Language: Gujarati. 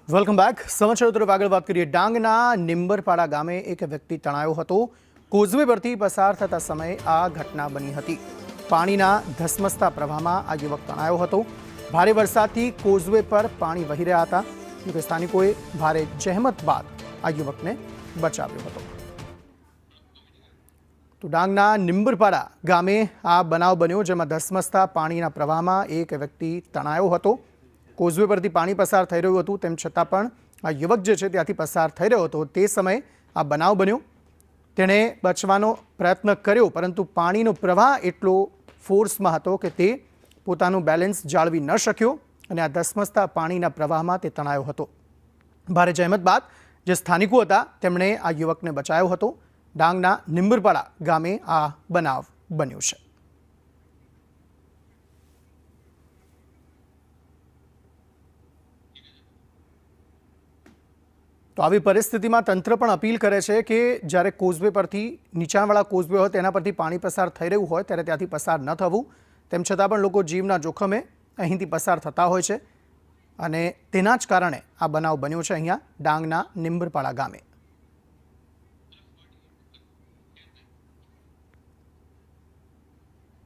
Welcome back. સમાચારો તરફ આગળ વાત કરીએ. ડાંગના નિંબરપાડા ગામે એક વ્યક્તિ તણાયો હતો. કોઝવે પરથી પસાર થતા સમયે આ ઘટના બની હતી. પાણીના ધસમસતા પ્રવાહમાં આ યુવક તણાયો હતો. ભારે વરસાદથી કોઝવે પર પાણી વહી રહ્યા હતા. જોકે સ્થાનિકોએ ભારે જહેમત બાદ આ યુવકને બચાવ્યો હતો. તો ડાંગના નિંબરપાડા ગામે આ બનાવ બન્યો, જેમાં ધસમસતા પાણીના પ્રવાહમાં એક વ્યક્તિ તણાયો હતો. કોઝવે પરથી પાણી પસાર થઈ રહ્યું હતું, તેમ છતાં પણ આ યુવક જે છે ત્યાંથી પસાર થઈ રહ્યો હતો. તે સમયે આ બનાવ બન્યો. તેણે બચવાનો પ્રયત્ન કર્યો, પરંતુ પાણીનો પ્રવાહ એટલો ફોર્સમાં હતો કે તે પોતાનું બેલેન્સ જાળવી ન શક્યો અને આ ધસમસતા પાણીના પ્રવાહમાં તે તણાયો હતો. ભારે જહેમત બાદ જે સ્થાનિકો હતા તેમણે આ યુવકને બચાવ્યો હતો. ડાંગના નિંબરપાડા ગામે આ બનાવ બન્યો છે. તો આવી પરિસ્થિતિમાં તંત્ર પણ અપીલ કરે છે કે જ્યારે કોઝવે પરથી નીચાણવાળા કોઝવે હોય તેના પરથી પાણી પસાર થઈ રહ્યું હોય ત્યારે ત્યાંથી પસાર ન થવું. તેમ છતાં પણ લોકો જીવના જોખમે અહીંથી પસાર થતા હોય છે અને તેના જ કારણે આ બનાવ બન્યો છે અહીંયા ડાંગના નિંબરપાડા ગામે.